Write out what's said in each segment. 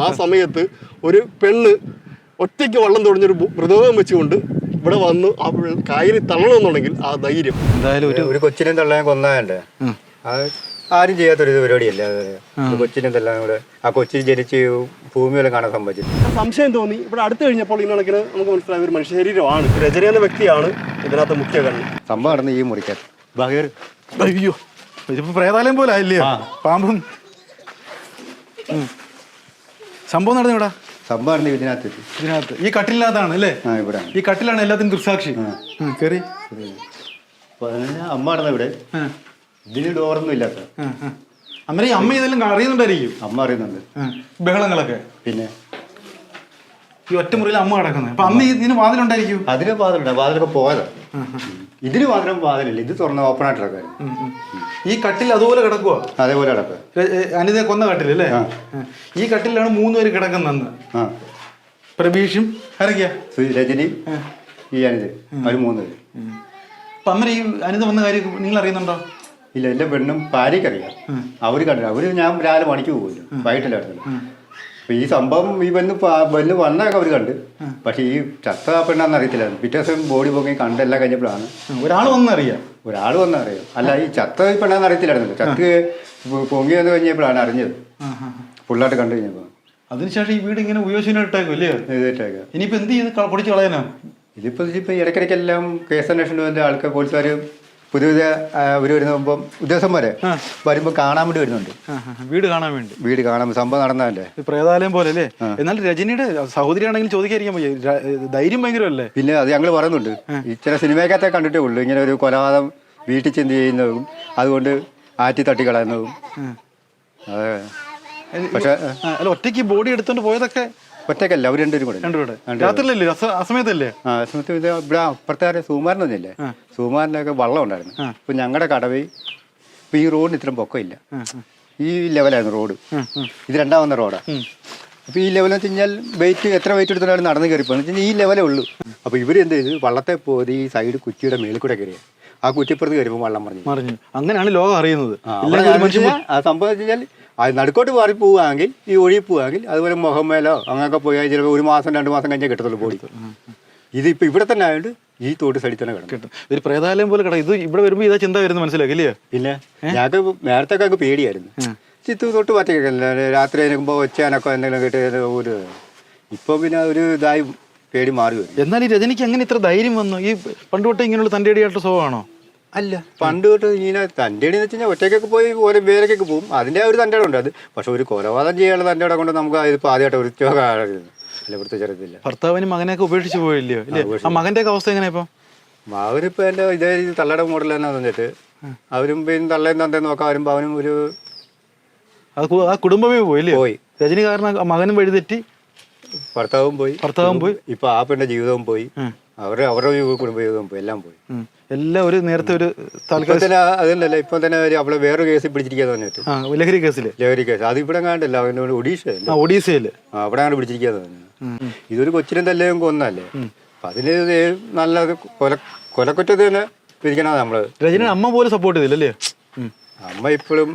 ആ സമയത്ത് ഒരു പെണ്ണ് ഒറ്റയ്ക്ക് വള്ളം തുടങ്ങിയൊരു മൃതദേഹം വെച്ചുകൊണ്ട് ഇവിടെ വന്ന് ആ കായലിൽ തള്ളണമെന്നുണ്ടെങ്കിൽ ആ ധൈര്യം. എന്തായാലും ഒരു കൊച്ചിനെ തള്ളാൻ കൊന്നാണ്ട് അത് ആരും ചെയ്യാത്തൊരു പരിപാടിയല്ല. കൊച്ചിനെ തല്ലാൻ കൂടെ ആ കൊച്ചി ജനിച്ച് ഭൂമിയെല്ലാം കാണാൻ സംഭവിച്ചില്ല. സംശയം തോന്നി ഇവിടെ അടുത്ത് കഴിഞ്ഞപ്പോൾ ഈ കണക്കിന് നമുക്ക് മനസ്സിലായ ഒരു മനുഷ്യ ശരീരമാണ്. രചന എന്ന വ്യക്തിയാണ് ഇതിനകത്ത് മുഖ്യ കാരണം. സംഭവം നടന്ന് ഈ മുറിക്കകത്ത്. അയ്യോ, ഇതിപ്പോ പ്രേതാലയം പോലെ ആയില്ലേ? പാമ്പും സംഭവം നടന്നു ഇവിടെ. സംഭവം നടന്ന് ഇതിനകത്ത് ഈ കട്ടിലിനകത്താണ് അല്ലേ? ഇവിടെ ഈ കട്ടിലാണ് എല്ലാത്തിനും ദൃക്സാക്ഷി. കേറി അമ്മ നടന്ന ഇവിടെ. ഇതിന് ഡോറൊന്നും ഇല്ലാത്ത. അന്നേരം ഈ അമ്മ ഇതെല്ലാം അറിയുന്നുണ്ടായിരിക്കും. അമ്മ അറിയുന്നുണ്ട് ബഹളങ്ങളൊക്കെ. പിന്നെ ഈ ഒറ്റമുറിയിൽ അമ്മ കിടക്കുന്നത്. അപ്പൊ അന്ന് ഇതിന് വാതിലുണ്ടായിരിക്കും. അതിന് വാതിലുണ്ട്. വാതിലൊക്കെ പോയതാ. ഇതിന് മാത്രം വാതിലില്ല. ഇത് തുറന്ന ഓപ്പൺ ആയിട്ട് കിടക്കാൻ. ഈ കട്ടിൽ അതുപോലെ കിടക്കുക. അതേപോലെ കിടക്കുക. അനിത കൊന്ന കട്ടിലല്ലേ? ഈ കട്ടിലാണ് 3 പേര് കിടക്കുന്നത്. പ്രബീഷും ആരൊക്കെയാ? രജനി, ഈ അനിത, അവർ 3 പേര്. അപ്പൊ അമ്മ ഈ അനിത വന്ന കാര്യം നിങ്ങൾ അറിയുന്നുണ്ടോ? ഇല്ല, എന്റെ പെണ്ണും ഭാര്യക്കറിയാം. അവര് കണ്ടില്ല. അവര് ഞാൻ രാവിലെ പണിക്ക് പോകുമല്ലോ, വൈകിട്ടില്ലായിരുന്നു. അപ്പൊ ഈ സംഭവം ഈ വന്ന് വന്നൊക്കെ അവര് കണ്ട്. പക്ഷെ ഈ ചത്ത പെണ്ണാന്ന് അറിയത്തില്ലായിരുന്നു. പിറ്റേ ദിവസം ബോഡി പൊങ്ങി കണ്ടെല്ലാം കഴിഞ്ഞപ്പോഴാണ് ഒരാൾ വന്നറിയാം. അല്ല, ഈ ചത്ത പെണ്ണാന്ന് അറിയത്തില്ലായിരുന്നു. ചത്ത് പൊങ്ങി വന്ന് കഴിഞ്ഞപ്പോഴാണ് അറിഞ്ഞത്. ഫുള്ളായിട്ട് കണ്ടു കഴിഞ്ഞപ്പോ. അതിനുശേഷം ഈ വീട് ഇങ്ങനെ ഉപയോഗിച്ചിട്ടേക്കും അല്ലേ? ഇനിയിപ്പോ എന്ത് ചെയ്ത് പൊടിച്ചു കളയാനോ? ഇതിപ്പോ ഇടയ്ക്കിടയ്ക്കെല്ലാം കേസ് അന്വേഷണത്തിന്റെ ആൾക്കാർ, പോലീസുകാർ പുതിയ അവര് വരുമ്പം ഉദ്യോഗസ്ഥന്മാരെ വരുമ്പോ കാണാൻ വേണ്ടി വരുന്നുണ്ട്. വീട് കാണാൻ സംഭവം നടന്നതല്ലേ, പ്രേതാലയം പോലെ അല്ലേ? എന്നാൽ രജനിയുടെ സഹോദരിയാണെങ്കിൽ ചോദിക്കാതിരിക്കാൻ പോയി. ധൈര്യം ഭയങ്കരമല്ലേ? പിന്നെ അത് ഞങ്ങൾ പറയുന്നുണ്ട്. ഈ ചില സിനിമയ്ക്കകത്തെ കണ്ടിട്ടേ ഉള്ളൂ ഇങ്ങനെ ഒരു കൊലപാതകം വീട്ടിൽ ചെന്ന് ചെയ്യുന്നതും അതുകൊണ്ട് ആറ്റി തട്ടിക്കളയുന്നതും. അതെ. പക്ഷെ അല്ല, ഒറ്റയ്ക്ക് ബോഡി എടുത്തോണ്ട് പോയതൊക്കെ ഒറ്റക്കല്ല, അവർ രണ്ടുപേരും കൂടെ. രാത്രിയിലല്ലേ? അസമയത്തല്ലേ? സമയത്ത് ഇവിടെ അപ്പുറത്തെ സുകുമാരനൊന്നുമില്ലേ, സുകുമാരനൊക്കെ വള്ളം ഉണ്ടായിരുന്നു. ഇപ്പൊ ഞങ്ങളുടെ കടവിൽ ഇപ്പൊ ഈ റോഡിന് ഇത്രയും പൊക്കമില്ല. ഈ ലെവലായിരുന്നു റോഡ്. ഇത് രണ്ടാമത്തെ റോഡാ. അപ്പൊ ഈ ലെവലെന്ന് വെച്ച് കഴിഞ്ഞാൽ എത്ര വെയിറ്റ് എടുത്തിട്ടാണ് നടന്ന് കയറിപ്പോയെന്ന് വെച്ചാൽ ഈ ലെവലേ ഉള്ളൂ. അപ്പൊ ഇവര് എന്ത് ചെയ്തു, വള്ളത്തെ പോയി ഈ സൈഡ് കുറ്റിയുടെ മേളിൽ കൂടെ കയറിയ ആ കുറ്റിപ്പുറത്ത് കയറിയപ്പോൾ വള്ളം മറിഞ്ഞു. അങ്ങനെയാണ് ലോകം അറിയുന്നത്. ആ സംഭവം വെച്ച് കഴിഞ്ഞാൽ അത് നടുക്കോട്ട് മാറി പോവുകയാണെങ്കിൽ, ഈ ഒഴി പോവുകയാണെങ്കിൽ, അതുപോലെ മുഖമേലോ അങ്ങനെയൊക്കെ പോയാൽ ചിലപ്പോൾ 1 മാസം 2 മാസം കഴിഞ്ഞാൽ കിട്ടത്തുള്ളൂ ബോഡി. ഇതിപ്പോൾ ഇവിടെ തന്നെ ആയതുകൊണ്ട് ഈ തോട്ട് സൈഡിൽ തന്നെ കിടക്കും. ഒരു പ്രേതാലയം പോലെ കിടക്കും. ഇത് ഇവിടെ വരുമ്പോൾ ഇതാ ചിന്ത വരുന്നത് മനസ്സിലാക്കില്ലേ? പിന്നെ ഞങ്ങൾക്ക് നേരത്തെ ഒക്കെ പേടിയായിരുന്നു. ചിത്തു തൊട്ട് പറ്റല്ല രാത്രി ആയിരിക്കുമ്പോൾ ഒച്ചാനൊക്കെ എന്തെങ്കിലും കേട്ട് ഒരു ഇപ്പം പിന്നെ ഒരു ഇതായി പേടി മാറി വരും. എന്നാൽ ഈ രജനിക്ക് എങ്ങനെ ഇത്ര ധൈര്യം വന്നു? ഈ പണ്ട് തൊട്ട് ഇങ്ങനെയുള്ള തൻ്റെ അടിയായിട്ട് സ്വഭാവമാണോ? അല്ല, പണ്ട് തൊട്ട് ഇങ്ങനെ തൻ്റെ അടി എന്ന് വെച്ച് കഴിഞ്ഞാൽ ഒറ്റയ്ക്കൊക്കെ പോയി ഓരോ പേരൊക്കെ പോകും. അതിൻ്റെ ഒരു തൻ്റെ ഉണ്ട്. അത് പക്ഷെ ഒരു കൊലപാതകം ചെയ്യാനുള്ള തൻ്റെ ഇടം കൊണ്ട് നമുക്ക് അതിപ്പോൾ ആദ്യമായിട്ട് ഒരു അല്ല ഇവിടുത്തെ ചെറുതില്ല. ഭർത്താവിന് മകനെയൊക്കെ ഉപേക്ഷിച്ച് പോയില്ലയോ? ആ മകൻ്റെ ഒക്കെ അവസ്ഥ എങ്ങനെയാ ഇപ്പം? അവരിപ്പോൾ എൻ്റെ ഇതേ രീതി തള്ളയുടെ മോഡൽ തന്നെ തന്നിട്ട് അവരും പിന്നെ തള്ളയും തന്തേന്ന് നോക്കാൻ വരുമ്പോൾ അവനും ഒരു ആ കുടുംബമേ പോയില്ലേ? പോയി. രജനി കാരണം മകനും വഴിതെറ്റി, ഭർത്താവും പോയി. ഇപ്പൊ ആ പെണ്ണിന്റെ ജീവിതവും പോയി, അവരുടെ കുടുംബ ജീവിതവും പോയി, എല്ലാം പോയി. എല്ലാം ഒരു നേരത്തെ ഒരു അതല്ലല്ല ഇപ്പൊ തന്നെ അവളെ വേറൊരു കേസിൽ പിടിച്ചിരിക്കാന്ന് പറഞ്ഞിട്ട്, ലഹരി കേസ്. അത് ഇവിടെ കണ്ടല്ല, ഒഡീഷയിൽ അവിടെ ആണ് പിടിച്ചിരിക്കാന്ന് പറഞ്ഞു. ഇതൊരു കൊച്ചിനെ തല്ലേയും കൊന്നല്ലേ. അപ്പൊ അതിന് നല്ല കൊലക്കുറ്റത്ത് തന്നെ പിരിക്കണം നമ്മള്. രജനി അമ്മ പോലും സപ്പോർട്ട് ചെയ്തില്ലല്ലേ? അമ്മ ഇപ്പോഴും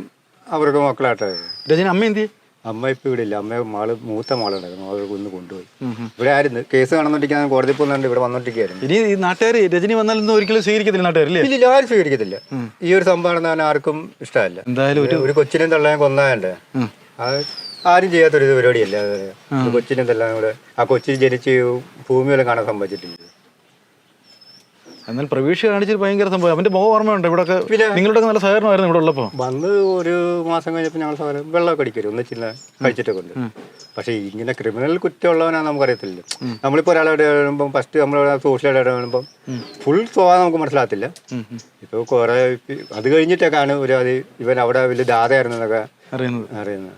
അവർക്ക് മക്കളാട്ടെ. രജനി അമ്മ എന്ത്? അമ്മ ഇപ്പൊ ഇവിടെ ഇല്ല. മൂത്ത മാളുണ്ടായിരുന്നു, അവർക്ക് ഒന്ന് കൊണ്ടുപോയി. ഇവിടെ ആയിരുന്നു കേസ് കാണുന്നോണ്ടിരിക്കാൻ, കോടതി പോകുന്നുണ്ട്, ഇവിടെ വന്നോണ്ടിരിക്കായിരുന്നു. ഇനി ഈ നാട്ടുകാർ രജനി വന്നാലൊന്നും ഒരിക്കലും സ്വീകരിക്കത്തില്ല നാട്ടുകാരില്ലേ? ഇല്ല, ആരും സ്വീകരിക്കത്തില്ല. ഈ ഒരു സംഭവം നടന്നാൽ ആർക്കും ഇഷ്ടമല്ല. എന്തായാലും ഒരു കൊച്ചിനെ തള്ളാൻ കൊന്നാണ്ട് അത് ആരും ചെയ്യാത്തൊരു പരിപാടിയല്ല. കൊച്ചിനെ തല്ലാൻ കൂടെ ആ കൊച്ചി ജനിച്ച് ഭൂമിയെല്ലാം കാണാൻ സംഭവിച്ചിട്ടില്ല. എന്നാൽ പ്രവീക്ഷ കാണിച്ചിട്ട് ഭയങ്കര സംഭവം. അവന്റെ മുഖം ഓർമ്മയുണ്ട്. ഇവിടെ നിങ്ങളുടെ നല്ല സഹകരണമായിരുന്നു ഇവിടെ ഉള്ളപ്പോ. വന്ന് 1 മാസം കഴിഞ്ഞപ്പോൾ ഞങ്ങൾ സഹകരണം വെള്ളമൊക്കെ അടിക്കരുത് ഒന്നിച്ചില്ല കഴിച്ചിട്ടൊക്കെ ഉണ്ട്. പക്ഷെ ഇങ്ങനെ ക്രിമിനൽ കുറ്റമുള്ളവനാണ് നമുക്കറിയത്തില്ല. നമ്മളിപ്പോൾ ഒരാളെ വരുമ്പോൾ ഫസ്റ്റ് നമ്മളെ സോഷ്യൽ വരുമ്പോൾ ഫുൾ സ്വഭാവം നമുക്ക് മനസ്സിലാകത്തില്ല. ഇപ്പോൾ കുറെ അത് കഴിഞ്ഞിട്ടൊക്കെയാണ് ഇവൻ അവിടെ വലിയ ദാതയായിരുന്നതൊക്കെ അറിയുന്നത്.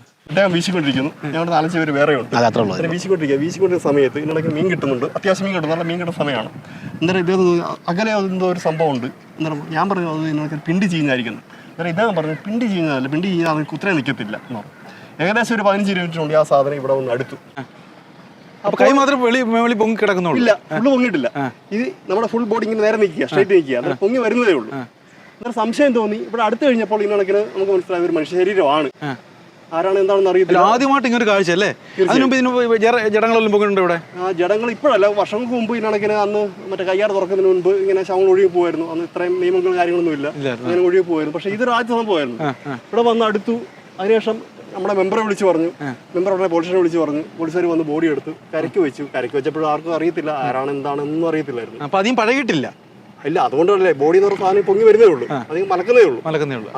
വീശിക്കൊണ്ടിരിക്കുന്നു. ഞങ്ങളുടെ 4-5 പേര് വേറെ ഉണ്ട്. വീശിക്കൊണ്ടിരിക്കുന്ന സമയത്ത് ഇതിനിടയ്ക്ക് മീൻ കിട്ടുന്നുണ്ട്. അത്യാവശ്യം മീൻ കിട്ടും, നല്ല മീൻ കിട്ടുന്ന സമയമാണ്. അന്നേരം ഇദ്ദേഹം അകലെ എന്തോ ഒരു സംഭവം ഉണ്ട്. അന്നേരം ഞാൻ പറഞ്ഞു അത് ഇതിനൊക്കെ പിണ്ടി ചെയ്യുന്നതായിരിക്കുന്നു. അന്നേരം ഇദ്ദേഹം പറഞ്ഞു പിണ്ടി ചെയ്യുന്നതല്ല, പിണ്ടി ചെയ്യുന്ന അത് കുത്തനെ നിൽക്കത്തില്ല. ഏകദേശം ഒരു 15 മിനിറ്റിനുണ്ട് ആ സാധനം ഇവിടെ വന്ന് അടുത്തു. അപ്പൊ കൈ മാത്രം വെളി പൊങ്ങി കിടക്കുന്നുള്ളൂ. ഇല്ല, ഫുള്ള് പൊങ്ങിയിട്ടില്ല. ഇത് നമ്മുടെ ഫുൾ ബോഡി ഇങ്ങനെ നേരെ നിൽക്കുക, സ്ട്രൈറ്റ് നിൽക്കുക. അന്നേരം പൊങ്ങി വരുന്നതേ ഉള്ളൂ. അന്നേരം സംശയം തോന്നി ഇവിടെ അടുത്ത് കഴിഞ്ഞപ്പോൾ ഈ കണക്കിന് നമുക്ക് മനസ്സിലായ ഒരു മനുഷ്യ ശരീരമാണ്. ആരാണ് എന്താണെന്ന് അറിയത്തില്ല. ആദ്യമായിട്ട് ഇങ്ങനെ ഒരു കാഴ്ച അല്ലേ? അതിന് മുമ്പ് ഇതിന് ജടങ്ങളെല്ലാം പോകുന്നുണ്ട് ഇവിടെ. ജടങ്ങൾ ഇപ്പോഴല്ല, വർഷങ്ങൾക്ക് മുമ്പ് ഇതിനിടയ്ക്ക് അന്ന് മറ്റേ കയ്യാട് തുറക്കുന്നതിന് മുൻപ് ഇങ്ങനെ ശവങ്ങൾ ഒഴുകി പോകുമായിരുന്നു. അന്ന് ഇത്രയും നിയമങ്ങളും കാര്യങ്ങളൊന്നും ഇല്ല, അങ്ങനെ ഒഴുകി പോകുമായിരുന്നു. പക്ഷേ ഇതൊരു ആദ്യ സംഭവമായിരുന്നു. ഇവിടെ വന്ന് അടുത്തു. അതിനുശേഷം നമ്മുടെ മെമ്പറെ വിളിച്ച് പറഞ്ഞു, മെമ്പർ ഉടനെ പോലീസിനെ വിളിച്ച് പറഞ്ഞു. പോലീസുകാർ വന്ന് ബോഡി എടുത്ത് കരയ്ക്ക് വെച്ചു. കരയ്ക്ക് വെച്ചപ്പോഴും ആർക്കും അറിയത്തില്ല ആരാണ് എന്താണെന്നൊന്നും അറിയത്തില്ലായിരുന്നു. അപ്പൊ അധികം പഴകിട്ടില്ല. ഇല്ല, അതുകൊണ്ടല്ലേ ബോഡി എന്ന് പറഞ്ഞ സാധനം പൊങ്ങി വരുന്നേ ഉള്ളൂ, അധികം മലക്കുന്നേ ഉള്ളൂ.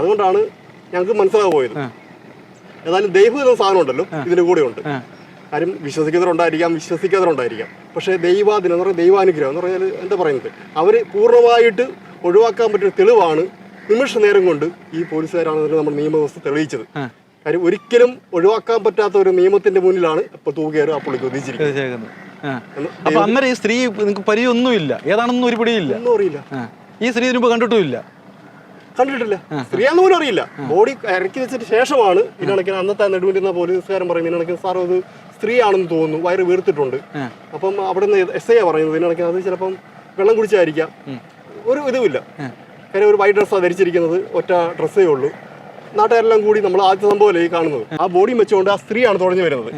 അതുകൊണ്ടാണ് ഞങ്ങൾക്ക് മനസ്സിലാകാൻ പോയത്. ഏതായാലും ദൈവം എന്ന സാധനം ഉണ്ടല്ലോ ഇതിന്റെ കൂടെ ഉണ്ട്. കാര്യം വിശ്വസിക്കുന്നവരുണ്ടായിരിക്കാം, വിശ്വസിക്കാത്തവരുണ്ടായിരിക്കാം. പക്ഷേ ദൈവാദിനം എന്ന് പറഞ്ഞാൽ ദൈവാനുഗ്രഹം എന്ന് പറഞ്ഞാൽ എന്താ പറയുന്നത്, അവർ പൂർണ്ണമായിട്ട് ഒഴിവാക്കാൻ പറ്റിയ തെളിവാണ് നിമിഷ നേരം കൊണ്ട് ഈ പോലീസുകാരാണ് നമ്മൾ നിയമവ്യവസ്ഥ തെളിയിച്ചത്. കാര്യം ഒരിക്കലും ഒഴിവാക്കാൻ പറ്റാത്ത ഒരു നിയമത്തിന്റെ മുന്നിലാണ് ഇപ്പൊ തൂക്കേറ് ആ പുള്ളിക്ക് ഉദ്ദേശിച്ചിരിക്കുന്നത്. അപ്പൊ അന്നേരം ഈ സ്ത്രീ നിങ്ങൾക്ക് പരിചയമൊന്നുമില്ല, ഏതാണെന്നും ഒരു പിടിയില്ല, ഒന്നും അറിയില്ല. ഈ സ്ത്രീ ഇതിനുമ്പ് കണ്ടിട്ടില്ല. സ്ത്രീയാന്ന് പോലും അറിയില്ല. ബോഡി ഇറക്കി വെച്ചിട്ട് ശേഷമാണ് ഇതിനിടയ്ക്ക് അന്നത്തെ നെടുവിലിരുന്ന പോലീസുകാരൻ പറയുന്നത് ഇതിനിടയ്ക്ക് സാർ അത് സ്ത്രീയാണെന്ന് തോന്നുന്നു, വയറ് വീർത്തിട്ടുണ്ട്. അപ്പം അവിടെ നിന്ന് SI പറയുന്നത് ഇതിനിടയ്ക്ക് അത് ചിലപ്പം വെള്ളം കുടിച്ചായിരിക്കാം, ഒരു ഇതുമില്ല. കാര്യം ഒരു വൈറ്റ് ഡ്രസ്സാണ് ധരിച്ചിരിക്കുന്നത്, ഒറ്റ ഡ്രസ്സേ ഉള്ളൂ. നാട്ടുകാരെല്ലാം കൂടി നമ്മൾ ആദ്യ സംഭവമല്ലേ ഈ കാണുന്നത്. ആ ബോഡി വെച്ചുകൊണ്ട് ആ സ്ത്രീയാണ് തുഴഞ്ഞു വരുന്നത്.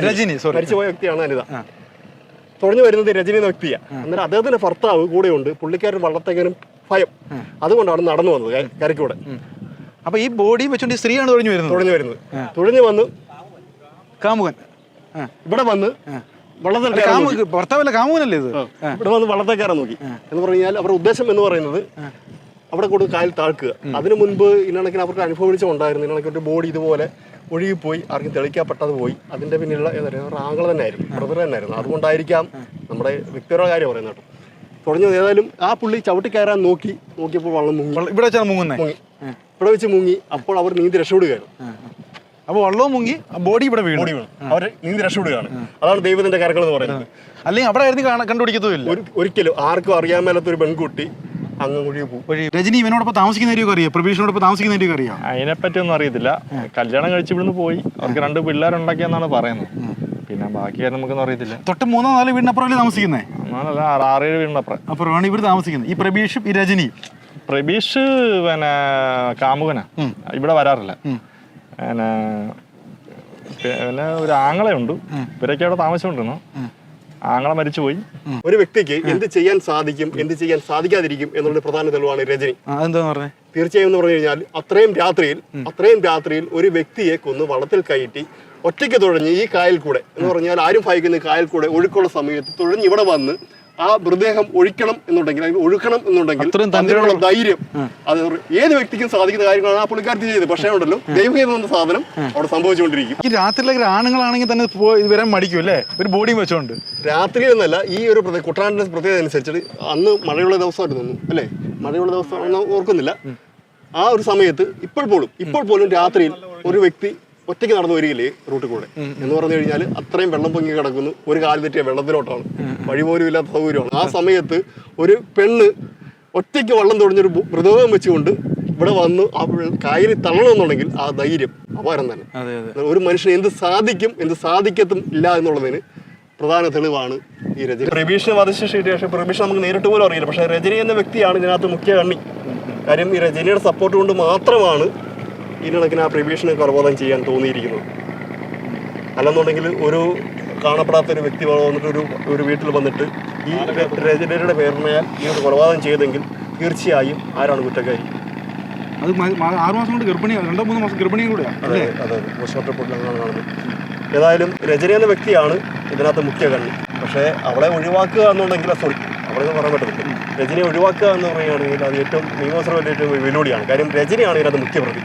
രജനി മരിച്ചുപോയ വ്യക്തിയാണ് അനിത. തുഴഞ്ഞു വരുന്നത് രജനി എന്ന വ്യക്തിയാണ്. അന്നേരം അദ്ദേഹത്തിന്റെ ഭർത്താവ് കൂടെയുണ്ട്. പുള്ളിക്കാരൻ വള്ളത്തേക്കാനും ഭയം, അതുകൊണ്ടാണ് നടന്നു വന്നത് കരയ്ക്കൂടെ. അപ്പൊ ഈ ബോഡി വെച്ചോണ്ട് സ്ത്രീയാണ് തുഴഞ്ഞു വരുന്നത്. തുഴഞ്ഞു വന്ന് കാമുകൻ ഇവിടെ വന്ന് ഭർത്താവല്ല കാമുകനല്ലേ ഇത്. ഇവിടെ വന്ന് വള്ളത്തെ കയറാൻ നോക്കി എന്ന് പറഞ്ഞാൽ അവരുടെ ഉദ്ദേശം എന്ന് പറയുന്നത് അവിടെ കൊണ്ട് കായൽ താഴ്ക്കുക. അതിനു മുൻപ് ഇതിനിടയ്ക്ക് അവർക്ക് അനുഭവിച്ചുണ്ടായിരുന്നു. ഇതിനിടയ്ക്ക് ഒരു ബോഡി ഇതുപോലെ ഒഴുകിപ്പോയി, ആർക്കും തെളിയിക്കപ്പെട്ടത് പോയി. അതിന്റെ പിന്നിലുള്ള ആംഗിൾ തന്നെയായിരുന്നു, ബ്രദർ തന്നെയായിരുന്നു. അതുകൊണ്ടായിരിക്കാം നമ്മുടെ വ്യക്തിപരമായ കാര്യം പറയുന്നത് കേട്ടോ. തുടങ്ങിയത് ഏതായാലും ആ പുള്ളി ചവിട്ടി കയറാൻ നോക്കിയപ്പോൾ വള്ളം മുങ്ങി. ഇവിടെ വെച്ച് മുങ്ങി. അപ്പോൾ അവർ നീന്തി രക്ഷപ്പെടുകയായിരുന്നു. അപ്പോൾ വള്ളവും മുങ്ങി, ബോഡി ഇവിടെ വീണു. അവർ നീന്തി രക്ഷപ്പെടുകയാണ്. അതാണ് ദൈവത്തിന്റെ കാര്യങ്ങൾ എന്ന് പറയുന്നത്. അല്ലെങ്കിൽ അവിടെ ആയിരുന്നു കണ്ടുപിടിക്കത്തുമില്ല ഒരിക്കലും. ആർക്കും അറിയാൻ മേലാത്തൊരു പെൺകുട്ടി അങ്ങ് ഒഴുകി പോകും. രജനി ഇവനോടൊപ്പം താമസിക്കുന്നവരൊക്കെ അറിയാം, പ്രബീഷിനോടൊപ്പം താമസിക്കുന്നവരൊക്കെ അറിയാം. അതിനെപ്പറ്റി ഒന്നും അറിയത്തില്ല. കല്യാണം കഴിച്ച് ഇവിടുന്ന് പോയി, അവർക്ക് 2 പിള്ളേരുണ്ടാക്കിയെന്നാണ് പറയുന്നത്. പിന്നെ ബാക്കി കാര്യം നമുക്കൊന്നും അറിയത്തില്ല. തൊട്ട് 3-4 വീടിനപ്പുറമല്ലേ താമസിക്കുന്നത്? 6-7 വീടിനപ്പുറം അപ്പുറമാണ് ഇവർ താമസിക്കുന്നത്. ഈ പ്രബീഷും ഈ രജനി. പ്രബീഷ് പിന്നെ കാമുകനാ, ഇവിടെ വരാറില്ല. പിന്നെ ഒരു ആങ്ങളയുണ്ട്, ഇവരൊക്കെ അവിടെ താമസിച്ചുകൊണ്ടിരുന്നു. ആങ്ങളെ മരിച്ചുപോയി. ഒരു വ്യക്തിക്ക് എന്ത് ചെയ്യാൻ സാധിക്കും, എന്ത് ചെയ്യാൻ സാധിക്കാതിരിക്കും എന്നുള്ള പ്രധാന തെളിവാണ് രജനി. തീർച്ചയായും എന്ന് പറഞ്ഞു കഴിഞ്ഞാൽ അത്രയും രാത്രിയിൽ ഒരു വ്യക്തിയെ കൊന്ന് വള്ളത്തിൽ കയറ്റി ഒറ്റയ്ക്ക് തുഴഞ്ഞ് ഈ കായൽ കൂടെ എന്ന് പറഞ്ഞാൽ ആരും ഭയക്കുന്ന കായൽ കൂടെ ഒഴുക്കുള്ള സമയത്ത് തുഴഞ്ഞ് ഇവിടെ വന്ന് ആ മൃതദേഹം ഒഴിക്കണം എന്നുണ്ടെങ്കിൽ, ഒഴുക്കണം എന്നുണ്ടെങ്കിൽ അതിനുള്ള ധൈര്യം അത് ഏത് വ്യക്തിക്കും സാധിക്കുന്ന കാര്യങ്ങളാണ് ആ പുള്ളിക്കാരത്തി ചെയ്തത്. പക്ഷേ ഉണ്ടല്ലോ ദൈവം എന്ന സാധനം അവിടെ സംഭവിച്ചുകൊണ്ടിരിക്കും. ഈ രാത്രിയിലെ ആണുങ്ങളാണെങ്കിൽ തന്നെ വരാൻ മടിക്കും അല്ലേ, ഒരു ബോഡിയും വെച്ചോണ്ട്. രാത്രി എന്നല്ല, ഈ ഒരു കുട്ടനാടിന്റെ പ്രത്യേകത അനുസരിച്ചിട്ട് അന്ന് മഴയുള്ള ദിവസമായിട്ട് തോന്നുന്നു അല്ലേ, മഴയുള്ള ദിവസമാണെന്ന് ഓർക്കുന്നില്ല. ആ ഒരു സമയത്ത് ഇപ്പോൾ പോലും രാത്രിയിൽ ഒരു വ്യക്തി ഒറ്റയ്ക്ക് നടന്നു വരികയില്ലേ റൂട്ടിൽ കൂടെ എന്ന് പറഞ്ഞു കഴിഞ്ഞാൽ അത്രയും വെള്ളം പൊങ്ങി കിടക്കുന്നു. ഒരു കാല് തെറ്റിയ വെള്ളത്തിലോട്ടാണ്, വഴി പോലും ഇല്ലാത്ത സൗകര്യമാണ്. ആ സമയത്ത് ഒരു പെണ്ണ് ഒറ്റയ്ക്ക് വള്ളം തുഴഞ്ഞൊരു മൃതദേഹം വെച്ചുകൊണ്ട് ഇവിടെ വന്ന് ആ കായലിൽ തള്ളണമെന്നുണ്ടെങ്കിൽ ആ ധൈര്യം അപാരം തന്നെ. ഒരു മനുഷ്യന് എന്ത് സാധിക്കും എന്ത് സാധിക്കത്തും ഇല്ല എന്നുള്ളതിന് പ്രധാന തെളിവാണ് ഈ രജനി. പ്രബീഷിനെ വധശിക്ഷ കിട്ടിയ പക്ഷേ പ്രബീഷ് നമുക്ക് നേരിട്ട് പോലും അറിയില്ല. പക്ഷേ രജനി എന്ന വ്യക്തിയാണ് ഇതിനകത്ത് മുഖ്യ കണ്ണി. കാര്യം ഈ രജനിയുടെ സപ്പോർട്ട് കൊണ്ട് മാത്രമാണ് ഇതിനിടയ്ക്കിന് ആ പ്രബീഷിനെ കൊലപാതകം ചെയ്യാൻ തോന്നിയിരിക്കുന്നത്. അല്ലെന്നുണ്ടെങ്കിൽ ഒരു കാണപ്പെടാത്തൊരു വ്യക്തി വന്നിട്ട് ഒരു വീട്ടിൽ വന്നിട്ട് ഈ രജനിയുടെ പേരിനാൽ ഈ ഒരു കൊലപാതകം ചെയ്തെങ്കിൽ തീർച്ചയായും ആരാണ് കുറ്റക്കാരി? അത് 6 മാസം കൊണ്ട് ഗർഭിണിയാണ്, 2-3 മാസം ഗർഭിണിയും കൂടെയാണ്. അതെ, പോസ്റ്റ്മോർട്ടം റിപ്പോർട്ടിലാണ് കാണുന്നത്. ഏതായാലും രജനി എന്ന വ്യക്തിയാണ് ഇതിനകത്ത് മുഖ്യ കണ്ണി. പക്ഷേ അവളെ ഒഴിവാക്കുക എന്നുണ്ടെങ്കിൽ അവിടെ പറയാൻ പറ്റത്തില്ല. രജനിയെ ഒഴിവാക്കുക എന്ന് പറയുകയാണെങ്കിൽ അത് ഏറ്റവും നിയമസഭയിലെ ഏറ്റവും വെല്ലുവിളിയാണ്. കാര്യം രജനിയാണ് ഇതിനകത്ത് മുഖ്യപ്രതി.